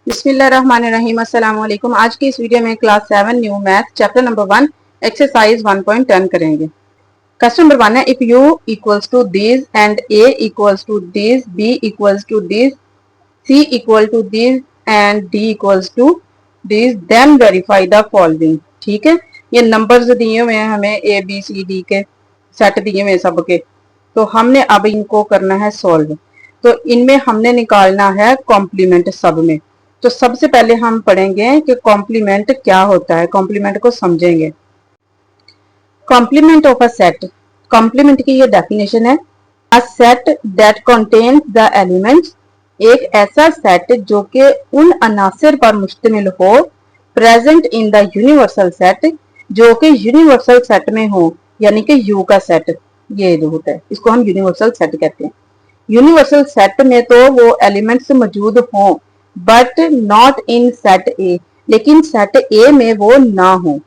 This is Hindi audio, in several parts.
बिस्मिल्लाहिर्रहमानिर्रहीम। अस्सलाम वालेकुम। आज की इस वीडियो में class 7 new math chapter number 1 exercise 1.10 करेंगे। क्वेश्चन नंबर 1 है, if u equals to this and a equals to this, b equals to this, c equal to this and d equals to this, then verify the following. ठीक है, ये नंबर्स दिए हुए हैं हमें a b c d के सेट दिए हुए हैं सबके, तो हमने अब इनको करना है सॉल्व। तो इनमें हमने निकालना है कॉम्प्लीमेंट सब में। तो सबसे पहले हम पढ़ेंगे कि कॉम्प्लीमेंट क्या होता है, कॉम्प्लीमेंट को समझेंगे। Complement of a set, complement की ये डेफिनेशन है, a set that contains the elements, एक ऐसा सेट जो कि उन अनासिर पर मुश्तमिल हो, present in the universal set, जो कि यूनिवर्सल सेट में हो, यानी कि यू का सेट ये जो होता है इसको हम यूनिवर्सल सेट कहते हैं। यूनिवर्सल सेट में तो वो एलिमेंट्स मौजूद हों बट नॉट इन सेट ए, लेकिन सेट ए में वो ना हो।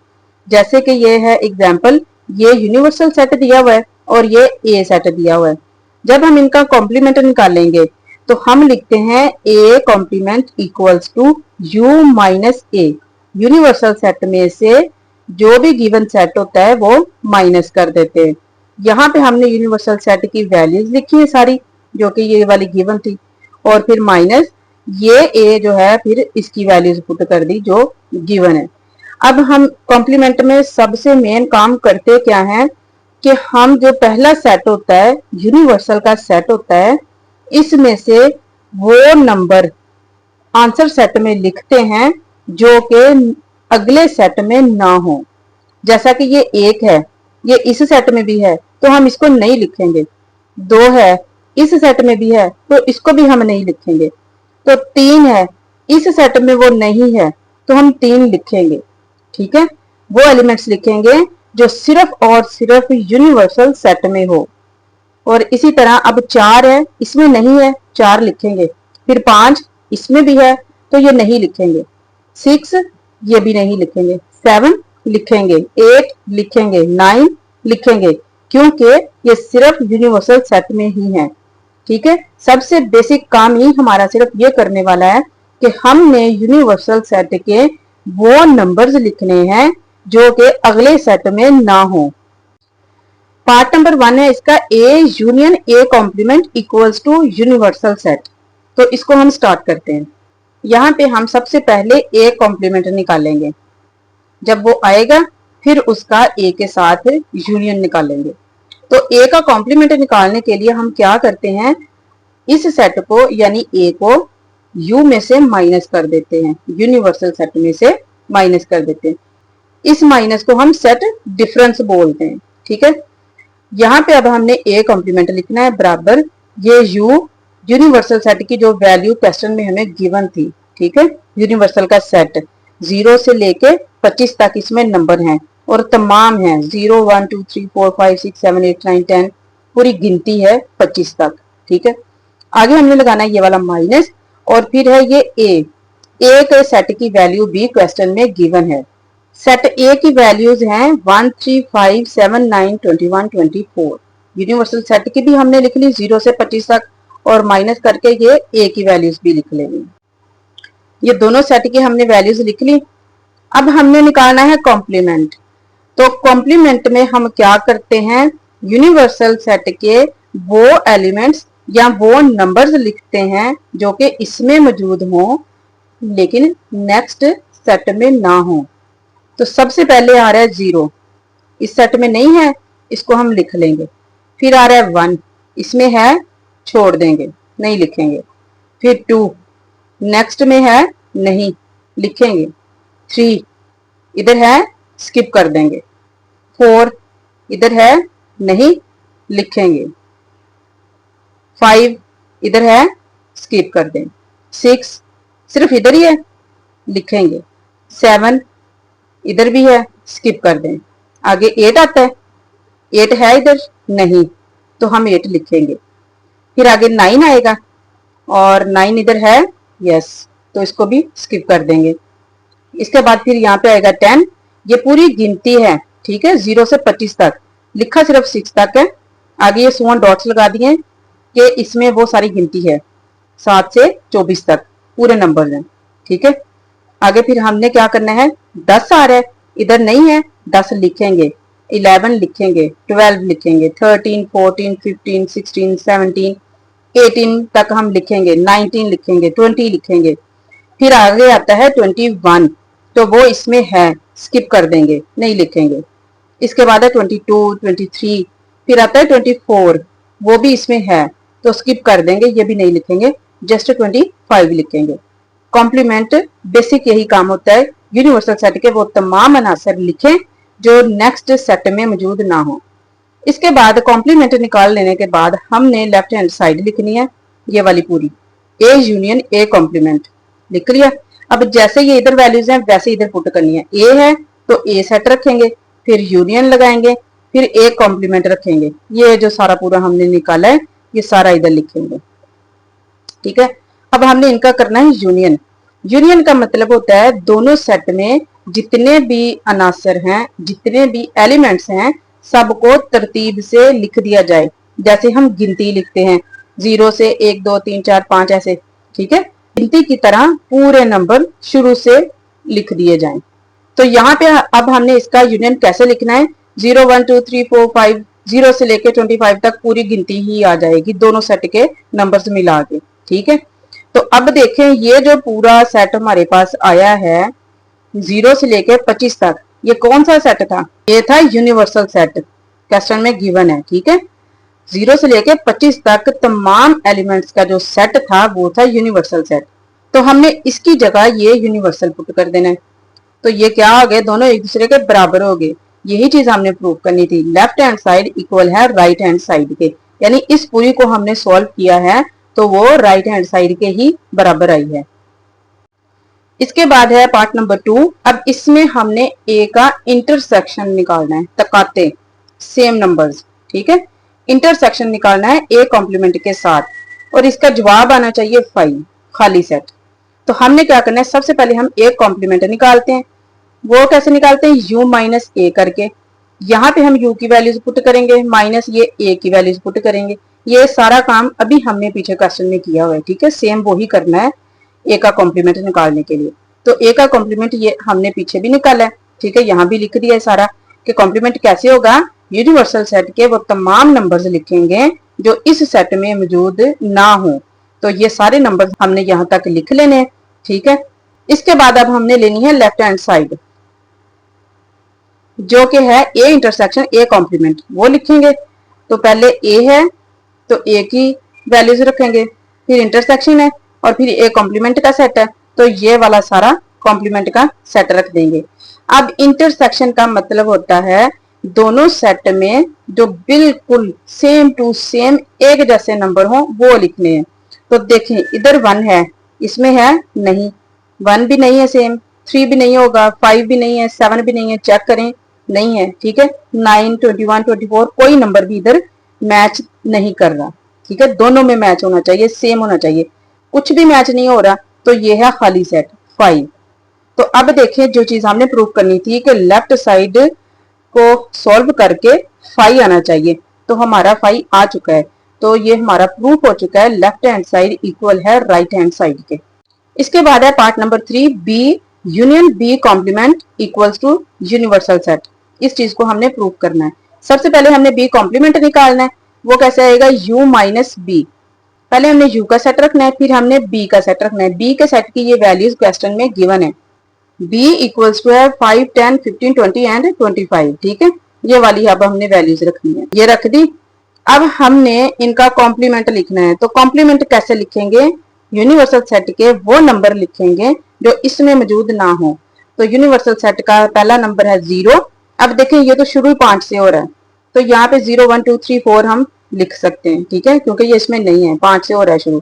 जैसे कि ये है एग्जाम्पल, ये यूनिवर्सल सेट दिया हुआ है और ये ए सेट दिया हुआ है। जब हम इनका कॉम्प्लीमेंट निकालेंगे तो हम लिखते हैं A complement equals to U minus A. Universal set में से जो भी गिवन सेट होता है वो माइनस कर देते हैं। यहाँ पे हमने यूनिवर्सल सेट की वैल्यूज लिखी है सारी, जो कि ये वाली गिवन थी, और फिर माइनस ये ए जो है फिर इसकी वैल्यूज पुट कर दी जो गिवन है। अब हम कॉम्प्लीमेंट में सबसे मेन काम करते क्या है कि हम जो पहला सेट होता है यूनिवर्सल का सेट होता है, इसमें से वो नंबर आंसर सेट में लिखते हैं जो कि अगले सेट में ना हो। जैसा कि ये एक है, ये इस सेट में भी है तो हम इसको नहीं लिखेंगे। दो है, इस सेट में भी है तो इसको भी हम नहीं लिखेंगे। तो तीन है, इस सेट में वो नहीं है तो हम तीन लिखेंगे। ठीक है, वो एलिमेंट्स लिखेंगे जो सिर्फ और सिर्फ यूनिवर्सल सेट में हो। और इसी तरह अब चार है, इसमें नहीं है, चार लिखेंगे। फिर पांच, इसमें भी है तो ये नहीं लिखेंगे। सिक्स, ये भी नहीं लिखेंगे। सेवन लिखेंगे, एट लिखेंगे, नाइन लिखेंगे, क्योंकि ये सिर्फ यूनिवर्सल सेट में ही है। ठीक है, सबसे बेसिक काम ही हमारा सिर्फ ये करने वाला है कि हमने यूनिवर्सल सेट के वो नंबर्स लिखने हैं जो कि अगले सेट में ना हो। पार्ट नंबर 1 है इसका, A union A complement equals to universal set. तो इसको हम स्टार्ट करते हैं। यहाँ पे हम सबसे पहले ए कॉम्प्लीमेंट निकालेंगे। जब वो आएगा फिर उसका ए के साथ यूनियन निकालेंगे। तो ए का कॉम्प्लीमेंट निकालने के लिए हम क्या करते हैं, इस सेट को यानी ए को यू में से माइनस कर देते हैं, यूनिवर्सल सेट में से माइनस कर देते हैं। इस माइनस को हम सेट डिफरेंस बोलते हैं। ठीक है, यहाँ पे अब हमने ए कॉम्प्लीमेंट लिखना है बराबर ये यू, यूनिवर्सल सेट की जो वैल्यू क्वेश्चन में हमें गिवन थी। ठीक है, यूनिवर्सल का सेट 0 से लेके 25 तक इसमें नंबर हैं और तमाम हैं 0 1 2 3 4 5 6 7 8 9 10, पूरी गिनती है 25 तक। ठीक है, आगे हमने लगाना है ये वाला माइनस, और फिर है ये ए के सेट की वैल्यू भी क्वेश्चन में गिवन है। सेट ए की वैल्यूज हैं 1 3 5 7 9 21 24। यूनिवर्सल सेट की भी हमने लिख ली 0 से 25 तक, और माइनस करके ये ए की वैल्यूज भी लिख लेंगे। ये दोनों सेट की हमने वैल्यूज लिख ली। अब हमने निकालना है कॉम्प्लीमेंट। तो कॉम्प्लीमेंट में हम क्या करते हैं, यूनिवर्सल सेट के वो एलिमेंट्स या वो नंबर्स लिखते हैं जो कि इसमें मौजूद हों लेकिन नेक्स्ट सेट में ना हो। तो सबसे पहले आ रहा है 0, इस सेट में नहीं है, इसको हम लिख लेंगे। फिर आ रहा है 1, इसमें है, छोड़ देंगे, नहीं लिखेंगे। फिर 2, नेक्स्ट में है, नहीं लिखेंगे। 3 इधर है, स्किप कर देंगे। 4 इधर है, नहीं लिखेंगे। 5 इधर है, स्किप कर दें। 6 सिर्फ इधर ही है, लिखेंगे। 7 इधर भी है, स्किप कर दें। आगे 8 आता है, 8 है इधर, नहीं, तो हम 8 लिखेंगे। फिर आगे 9 आएगा और 9 इधर है, यस, तो इसको भी स्किप कर देंगे। इसके बाद फिर यहाँ पे आएगा 10, ये पूरी गिनती है। ठीक है, 0 से 25 तक, लिखा सिर्फ 6 तक है। आगे ये 1 डॉट्स लगा दिए कि इसमें वो सारी गिनती है 7 से 24 तक पूरे नंबर हैं। ठीक है। आगे फिर हमने क्या करना है, 10 आ रहा है, इधर नहीं है, 10 लिखेंगे, 11 लिखेंगे, 12 लिखेंगे, 13, 14, 15, 16, 17, 18 तक हम लिखेंगे, 19 लिखेंगे, 20 लिखेंगे। फिर आगे आता है 21, तो वो इसमें है, स्किप कर देंगे, नहीं लिखेंगे। इसके बाद है 22, 23, फिर आता है 24, वो भी इसमें है तो स्किप कर देंगे, ये भी नहीं लिखेंगे, जस्ट 25 लिखेंगे। कॉम्प्लीमेंट बेसिक यही काम होता है, यूनिवर्सल सेट के वो तमाम अनासर लिखें जो नेक्स्ट सेट में मौजूद ना हो। इसके बाद कॉम्प्लीमेंट निकाल लेने के बाद हमने लेफ्ट हैंड साइड लिखनी है, ये वाली पूरी, ए यूनियन ए कॉम्प्लीमेंट लिख लिया। अब जैसे ये इधर वैल्यूज हैं वैसे इधर पुट करनी है, ए है तो ए सेट रखेंगे, फिर यूनियन लगाएंगे, फिर ए कॉम्प्लीमेंट रखेंगे। ये जो सारा पूरा हमने निकाला है ये सारा इधर लिखेंगे, ठीक है। अब हमने इनका करना है यूनियन। यूनियन का मतलब होता है दोनों सेट में जितने भी अनासर हैं, जितने भी एलिमेंट्स हैं, सबको तरतीब से लिख दिया जाए, जैसे हम गिनती लिखते हैं 0 से 1 2 3 4 5 ऐसे, ठीक है। गिनती की तरह पूरे नंबर शुरू से लिख दिए जाएं। तो यहाँ पे अब हमने इसका यूनियन कैसे लिखना है, 0 1 2 3 4 5, 0 से लेके 25 तक पूरी गिनती ही आ जाएगी दोनों सेट के नंबर्स मिला के, ठीक है। तो अब देखें ये जो पूरा सेट हमारे पास आया है 0 से लेके 25 तक, ये कौन सा सेट था, ये था यूनिवर्सल सेट, क्वेश्चन में गिवन है, ठीक है। 0 से लेके 25 तक तमाम एलिमेंट्स का जो सेट था वो था यूनिवर्सल सेट। तो हमने इसकी जगह ये यूनिवर्सल पुट कर देना है, तो ये क्या हो गए, दोनों एक दूसरे के बराबर हो गए। यही चीज हमने प्रूव करनी थी, लेफ्ट हैंड साइड इक्वल है राइट हैंड साइड के, यानी इस पूरी को हमने सॉल्व किया है तो वो राइट हैंड साइड के ही बराबर आई है। इसके बाद है पार्ट नंबर 2। अब इसमें हमने ए का इंटरसेक्शन निकालना है, तकाते सेम नंबर्स, ठीक है। इंटरसेक्शन निकालना है ए कॉम्प्लीमेंट के साथ, और इसका जवाब आना चाहिए 5, खाली सेट। तो हमने क्या करना है, सबसे पहले हम ए कॉम्प्लीमेंट निकालते हैं। वो कैसे निकालते हैं, u माइनस ए करके, यहाँ पे हम u की वैल्यूज पुट करेंगे, माइनस ये a की वैल्यूज पुट करेंगे। ये सारा काम अभी हमने पीछे क्वेश्चन में किया हुआ है, ठीक है। सेम वो ही करना है a का कॉम्प्लीमेंट निकालने के लिए। तो a का कॉम्प्लीमेंट ये हमने पीछे भी निकाला है, ठीक है, यहाँ भी लिख दिया है सारा कि कॉम्प्लीमेंट कैसे होगा, यूनिवर्सल सेट के वो तमाम नंबर्स लिखेंगे जो इस सेट में मौजूद ना हो। तो ये सारे नंबर हमने यहाँ तक लिख लेने हैं, ठीक है। इसके बाद अब हमने लेनी है लेफ्ट हैंड साइड, जो कि है ए इंटरसेक्शन ए कॉम्प्लीमेंट, वो लिखेंगे। तो पहले ए है तो ए की वैल्यूज रखेंगे, फिर इंटरसेक्शन है और फिर ए कॉम्प्लीमेंट का सेट है, तो ये वाला सारा कॉम्प्लीमेंट का सेट रख देंगे। अब इंटरसेक्शन का मतलब होता है दोनों सेट में जो बिल्कुल सेम टू सेम एक जैसे नंबर हो वो लिखने हैं। तो देखें इधर 1 है, इसमें है नहीं, 1 भी नहीं है सेम, 3 भी नहीं होगा, 5 भी नहीं है, 7 भी नहीं है, चेक करें, नहीं है, ठीक है। 9, 21, 24 कोई नंबर भी इधर मैच नहीं कर रहा, ठीक है। दोनों में मैच होना चाहिए, सेम होना चाहिए, कुछ भी मैच नहीं हो रहा, तो ये है खाली सेट 5। तो अब देखिए जो चीज हमने प्रूव करनी थी कि लेफ्ट साइड को सॉल्व करके 5 आना चाहिए, तो हमारा 5 आ चुका है। तो ये हमारा प्रूफ हो चुका है, लेफ्ट हैंड साइड इक्वल है राइट हैंड साइड के। इसके बाद है part number 3, B union B complement equals to universal set. इस चीज को हमने प्रूव करना है। सबसे पहले हमने बी कॉम्प्लीमेंट निकालना है, वो कैसे आएगा, u माइनस बी। पहले हमने u का सेट रखना है, फिर हमने b का सेट रखना है। b के सेट की ये वैल्यूज क्वेश्चन में गिवन है, b इक्वल्स टू है 5, 10, 15, 20 एंड 25, ठीक है। ये वाली अब हमने वैल्यूज रखनी है, ये रख दी। अब हमने इनका कॉम्प्लीमेंट लिखना है, तो कॉम्प्लीमेंट कैसे लिखेंगे, यूनिवर्सल सेट के वो नंबर लिखेंगे जो इसमें मौजूद ना हो। तो यूनिवर्सल सेट का पहला नंबर है 0। अब देखें ये तो शुरू 5 से हो रहा है, तो यहाँ पे 0 1 2 3 4 हम लिख सकते हैं, ठीक है, क्योंकि ये इसमें नहीं है, 5 से हो रहा है शुरू।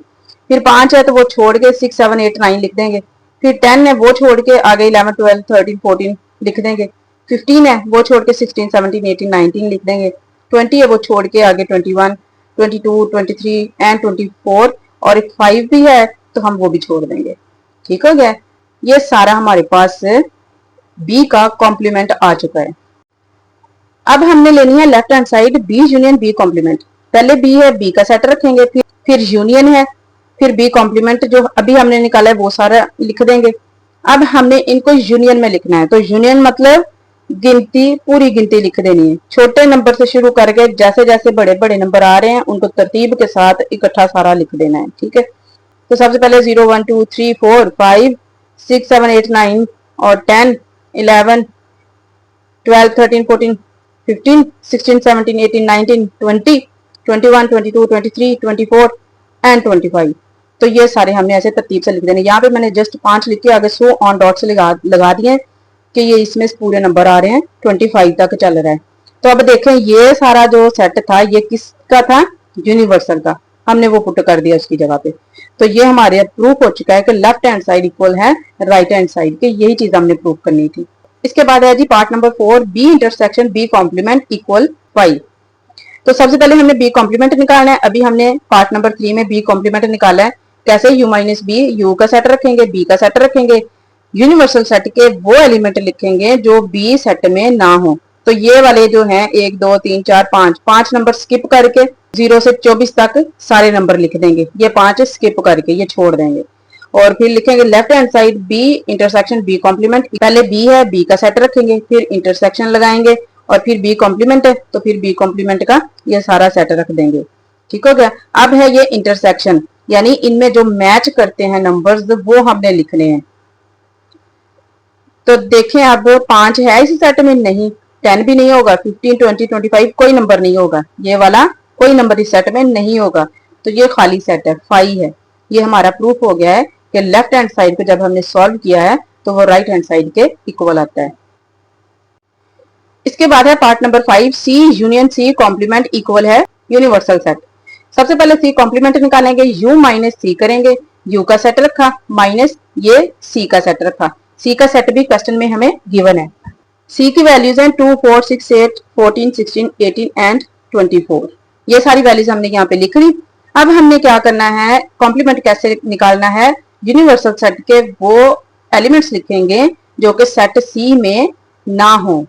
फिर 5 है तो वो छोड़ के 6 7 8 9 लिख देंगे। फिर 10 है वो छोड़ के आगे 11 12 13 14 लिख देंगे। 15 है वो छोड़ के 16 17 18 19 लिख देंगे। 20 है वो छोड़ के आगे 21 22 23 एंड 24, और एक 5 भी है तो हम वो भी छोड़ देंगे, ठीक हो गया। ये सारा हमारे पास बी का कॉम्प्लीमेंट आ चुका है। अब हमने लेनी है left hand side B union B complement. पहले बी है, बी का सेट रखेंगे, फिर यूनियन है, फिर बी कॉम्प्लीमेंट जो अभी हमने निकाला है वो सारा लिख देंगे। अब हमने इनको यूनियन में लिखना है, तो यूनियन मतलब गिनती, पूरी गिनती लिख देनी है, छोटे नंबर से शुरू करके जैसे जैसे बड़े बड़े नंबर आ रहे हैं उनको तरतीब के साथ इकट्ठा सारा लिख देना है। ठीक है, तो सबसे पहले 0 1 2 3 4 5 6 7 8 9 और 10 11 12 13 14 15 16 17 18 19 20 21 22 23 24 एंड 25। तो ये सारे हमने ऐसे तरतीब से लिख देने। यहाँ पे मैंने जस्ट 5 लिख के आगे 100 ऑन डॉट से लगा दिए कि ये इसमें पूरे नंबर आ रहे हैं, 25 तक चल रहा है। तो अब देखें ये सारा जो सेट था ये किसका था, यूनिवर्सल का, हमने वो पुट कर दिया उसकी जगह पे। तो ये हमारे प्रूफ हो चुका है कि लेफ्ट हैंड साइड इक्वल है राइट हैंड साइड के, यही चीज हमने प्रूफ करनी थी। इसके बाद है जी part number 4, B intersection B complement equal 5। तो सबसे पहले हमने बी कॉम्प्लीमेंट निकालना है। अभी हमने पार्ट नंबर 3 में बी कॉम्प्लीमेंट निकाला है। कैसे, यू माइनस बी, यू का सेट रखेंगे, बी का सेट रखेंगे, यूनिवर्सल सेट के वो एलिमेंट लिखेंगे जो बी सेट में ना हो। तो ये वाले जो हैं 1 2 3 4 5, 5 नंबर स्किप करके 0 से 24 तक सारे नंबर लिख देंगे। ये 5 स्किप करके ये छोड़ देंगे और फिर लिखेंगे left hand side B intersection B complement. पहले बी है, बी का सेट रखेंगे, फिर इंटरसेक्शन लगाएंगे और फिर बी कॉम्प्लीमेंट है तो फिर बी कॉम्प्लीमेंट का ये सारा सेट रख देंगे। ठीक हो गया। अब है ये इंटरसेक्शन, यानी इनमें जो मैच करते हैं नंबर्स वो हमने लिखने हैं। तो देखें अब 5 है इस सेट में, नहीं, 10 भी नहीं होगा, 15 20 25 कोई नंबर नहीं होगा, ये वाला कोई नंबर इस सेट में नहीं होगा। तो ये खाली सेट है, 5 है। ये हमारा प्रूफ हो गया है कि लेफ्ट हैंड साइड को जब हमने सॉल्व किया है तो वो राइट हैंड साइड के इक्वल आता है। इसके बाद है पार्ट नंबर 5, सी यूनियन सी कॉम्प्लीमेंट इक्वल है यूनिवर्सल सेट। सबसे पहले सी कॉम्प्लीमेंट निकालेंगे, यू माइनस सी करेंगे, यू का सेट रखा माइनस ये सी का सेट रखा। सी का सेट भी क्वेश्चन में हमें गिवन है। सी की वैल्यूज हैं 2 4 6 8 14 16 18 एंड 24। ये सारी वैल्यूज हमने यहाँ पे लिख ली। अब हमने क्या करना है, कॉम्प्लीमेंट कैसे निकालना है, यूनिवर्सल सेट के वो एलिमेंट्स लिखेंगे जो कि सेट सी में ना हो।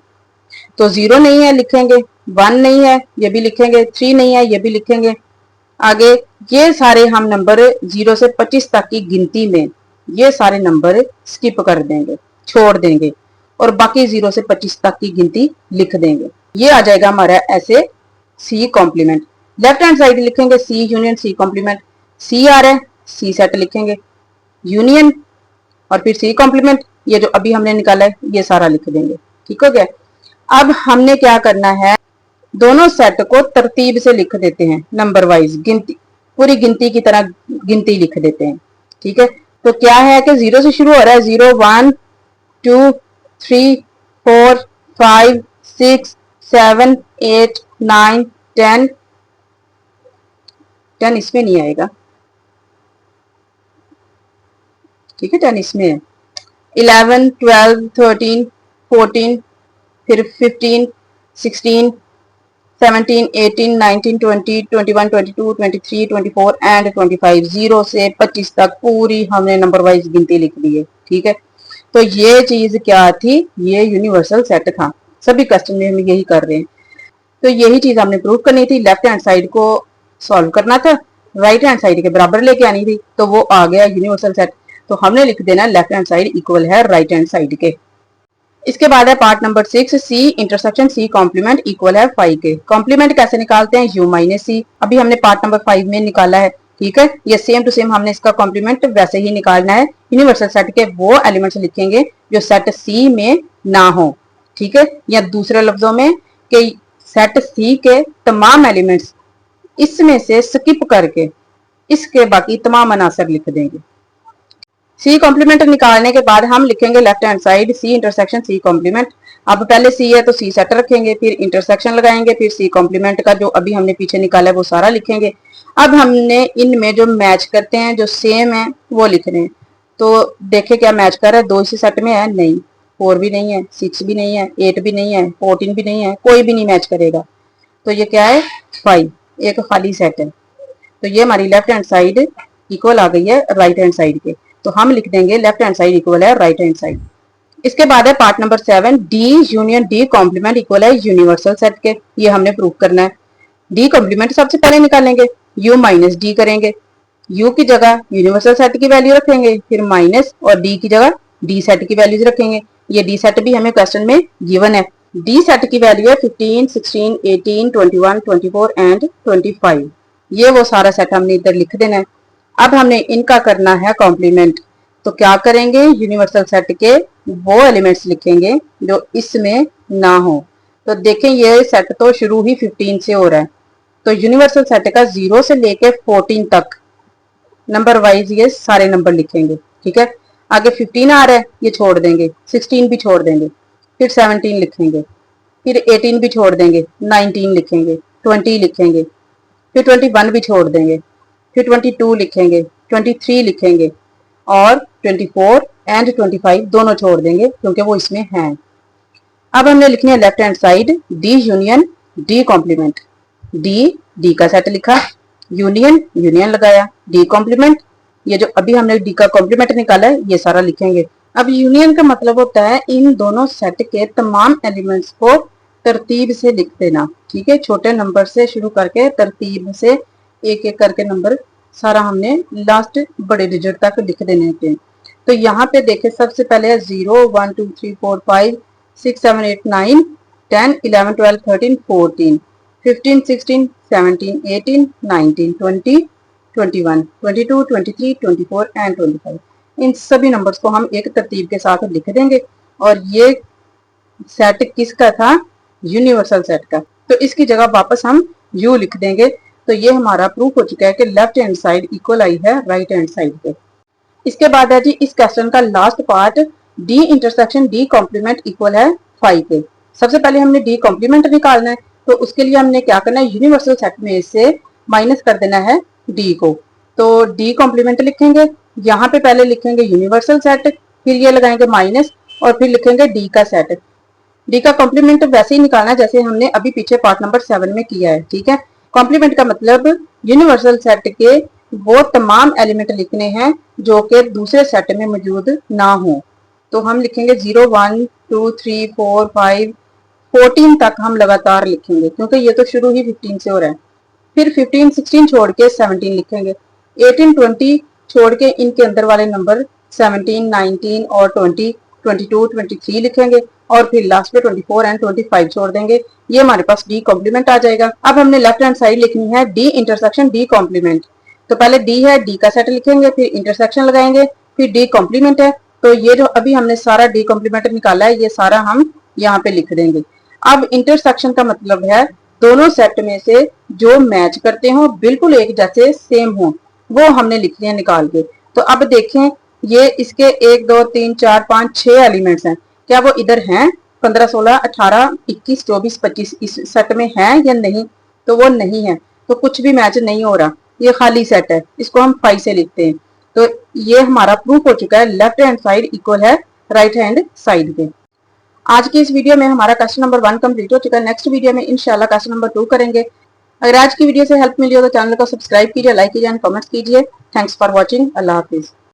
तो 0 नहीं है लिखेंगे, 1 नहीं है ये भी लिखेंगे, 3 नहीं है ये भी लिखेंगे। आगे ये सारे हम नंबर 0 से 25 तक की गिनती में ये सारे नंबर स्किप कर देंगे, छोड़ देंगे और बाकी 0 से 25 तक की गिनती लिख देंगे। ये आ जाएगा हमारा ऐसे C complement. Left hand side लिखेंगे सी यूनियन सी कॉम्प्लीमेंट, सी आ रहा है सी सेट लिखेंगे, यूनियन और फिर सी कॉम्प्लीमेंट, ये जो अभी हमने निकाला है ये सारा लिख देंगे। ठीक हो गया। अब हमने क्या करना है, दोनों सेट को तरतीब से लिख देते हैं, नंबर वाइज गिनती, पूरी गिनती की तरह गिनती लिख देते हैं। ठीक है, तो क्या है कि 0 से शुरू हो रहा है, 0 1 2 3 4 5 6 7 8 9 10 10 इसमें नहीं आएगा, ठीक है, 10 इसमें है, 11 12 13 14 फिर 15 16 17 18 19 20 21 22 23 24 एंड 25। 0 से 25 तक पूरी हमने नंबर वाइज गिनती लिख दी है। ठीक है, तो ये चीज क्या थी, ये यूनिवर्सल सेट था। सभी क्वेश्चन में हम यही कर रहे हैं। तो यही चीज हमने प्रूव करनी थी, लेफ्ट हैंड साइड को सॉल्व करना था, राइट हैंड साइड के बराबर लेके आनी थी, तो वो आ गया यूनिवर्सल सेट। तो हमने लिख देना लेफ्ट हैंड साइड इक्वल है राइट हैंड साइड के। इसके बाद है part number 6, C intersection C complement equal है 5 के। कॉम्प्लीमेंट कैसे निकालते हैं, यू माइनस सी, अभी हमने पार्ट नंबर 5 में निकाला है। ठीक है, ये सेम टू सेम हमने इसका कॉम्प्लीमेंट वैसे ही निकालना है। यूनिवर्सल सेट के वो एलिमेंट्स लिखेंगे जो सेट सी में ना हो। ठीक है, या दूसरे लफ्जों में कि सेट सी के तमाम एलिमेंट्स इसमें से स्किप करके इसके बाकी तमाम अनासर लिख देंगे। सी कॉम्प्लीमेंट निकालने के बाद हम लिखेंगे left hand side C intersection C complement. अब पहले सी है तो सी सेट रखेंगे, फिर इंटरसेक्शन लगाएंगे, फिर सी कॉम्प्लीमेंट का जो अभी हमने पीछे निकाला है वो सारा लिखेंगे। अब हमने इनमें जो मैच करते हैं, जो सेम है वो लिखने हैं। तो देखे क्या मैच कर रहा है, 2 इसी सेट में है, नहीं, 4 भी नहीं है, 6 भी नहीं है, 8 भी नहीं है, 14 भी नहीं है, कोई भी नहीं मैच करेगा। तो ये क्या है, 5, एक खाली सेट है। तो ये हमारी लेफ्ट हैंड साइड इक्वल आ गई है राइट हैंड साइड के। तो हम लिख देंगे लेफ्ट हैंड साइड इक्वल है राइट हैंड साइड। इसके बाद है part number 7, D union D complement equal है यूनिवर्सल सेट के। ये हमने प्रूव करना है। डी कॉम्प्लीमेंट सबसे पहले निकालेंगे, यू माइनस डी करेंगे, यू की जगह यूनिवर्सल सेट की वैल्यू रखेंगे, फिर माइनस और डी की जगह डी सेट की वैल्यूज रखेंगे। ये डी सेट भी हमें क्वेश्चन में गिवन है। डी सेट की वैल्यू है 15, 16, 18, 21, 24 एंड 25। ये वो सारा सेट हमने इधर लिख देना है। अब हमने इनका करना है कॉम्प्लीमेंट। तो क्या करेंगे, यूनिवर्सल सेट के वो एलिमेंट्स लिखेंगे जो इसमें ना हो। तो देखें ये सेट तो शुरू ही 15 से हो रहा है, तो यूनिवर्सल सेट का 0 से लेके 14 तक नंबर वाइज ये सारे नंबर लिखेंगे। ठीक है, आगे 15 आ रहा है, ये छोड़ देंगे, 16 भी छोड़ देंगे, फिर 17 लिखेंगे, फिर 18 भी छोड़ देंगे, 19 लिखेंगे, 20 लिखेंगे, फिर 21 भी छोड़ देंगे, फिर 22 लिखेंगे, 23 लिखेंगे और 24 एंड 25 दोनों छोड़ देंगे क्योंकि वो इसमें हैं। अब हमने लिखनी है left hand side D union D complement. D का सेट लिखा, यूनियन यूनियन लगाया, डी कॉम्प्लीमेंट, ये जो अभी हमने डी का कॉम्प्लीमेंट निकाला है ये सारा लिखेंगे। अब यूनियन का मतलब होता है इन दोनों सेट के तमाम एलिमेंट्स को तरतीब से लिख देना। ठीक है, छोटे नंबर से शुरू करके तरतीब से एक एक करके नंबर सारा हमने लास्ट बड़े डिजिट तक लिख देने हैं। तो यहाँ पे देखे सबसे पहले है 0, 1, 2, 3, 4, 5, 6, 7, 8, 9, 10, 11, 12, 13, 14, 15, 16, 17, 18, 19, 20, 21, 22, 23, 24 एंड 25। इन सभी नंबर्स को हम एक तरतीब के साथ लिख देंगे और ये सेट किसका था, यूनिवर्सल सेट का। तो इसकी जगह वापस हम यू लिख देंगे। तो ये हमारा प्रूफ हो चुका है कि लेफ्ट हैंड साइड इक्वल आई है राइट हैंड साइड पे। इसके बाद है जी इस क्वेश्चन का last part, D intersection D complement equal है 5 पे। सबसे पहले हमने डी कॉम्प्लीमेंट निकालना है, तो उसके लिए हमने क्या करना है, यूनिवर्सल सेट में से माइनस कर देना है डी को। तो डी कॉम्प्लीमेंट लिखेंगे, यहाँ पे पहले लिखेंगे यूनिवर्सल सेट, फिर ये लगाएंगे माइनस और फिर लिखेंगे डी का सेट। डी का कॉम्प्लीमेंट वैसे ही निकालना है जैसे हमने अभी पीछे पार्ट नंबर 7 में किया है। ठीक है, कॉम्प्लीमेंट का मतलब यूनिवर्सल सेट के वो तमाम एलिमेंट लिखने हैं जो कि दूसरे सेट में मौजूद ना हो। तो हम लिखेंगे 0, 1, 2, 3, 4, 5, 14 तक हम लगातार लिखेंगे क्योंकि ये तो शुरू ही 15 से हो रहा है। फिर 15, 16 छोड़ के 17 लिखेंगे, 18, 20 छोड़ के इनके अंदर वाले नंबर 17, 19 और 20, 22, 23 लिखेंगे और फिर लास्ट में 24 एंड 25 छोड़ देंगे। ये हमारे पास डी कॉम्प्लीमेंट आ जाएगा। अब हमने लेफ्ट हैंड साइड लिखनी है डी इंटरसेक्शन डी कॉम्प्लीमेंट। तो पहले डी है, डी का सेट लिखेंगे, फिर इंटरसेक्शन लगाएंगे, फिर डी कॉम्प्लीमेंट है। तो ये जो अभी हमने सारा डी कॉम्प्लीमेंट निकाला है ये सारा हम यहाँ पे लिख देंगे। अब इंटरसेक्शन का मतलब है दोनों सेट में से जो मैच करते हो बिल्कुल एक जैसे सेम हो, वो हमने लिख लिया निकाल के। तो अब देखें ये इसके 1, 2, 3, 4, 5, 6 एलिमेंट्स हैं, क्या वो इधर हैं 15, 16, 18, 21, 24, 25 इस सेट में हैं या नहीं, तो वो नहीं है, तो कुछ भी मैच नहीं हो रहा, ये खाली सेट है, इसको हम 5 से लिखते हैं। तो ये हमारा प्रूफ हो चुका है लेफ्ट हैंड साइड इक्वल है राइट हैंड साइड पे। आज की इस वीडियो में हमारा क्वेश्चन नंबर 1 कंप्लीट हो चुका है। नेक्स्ट वीडियो में इंशाल्लाह क्वेश्चन नंबर 2 करेंगे। अगर आज की वीडियो से हेल्प मिली हो तो चैनल को सब्सक्राइब कीजिए, लाइक कीजिए एंड कमेंट कीजिए। Thanks for watching. Allah Hafiz.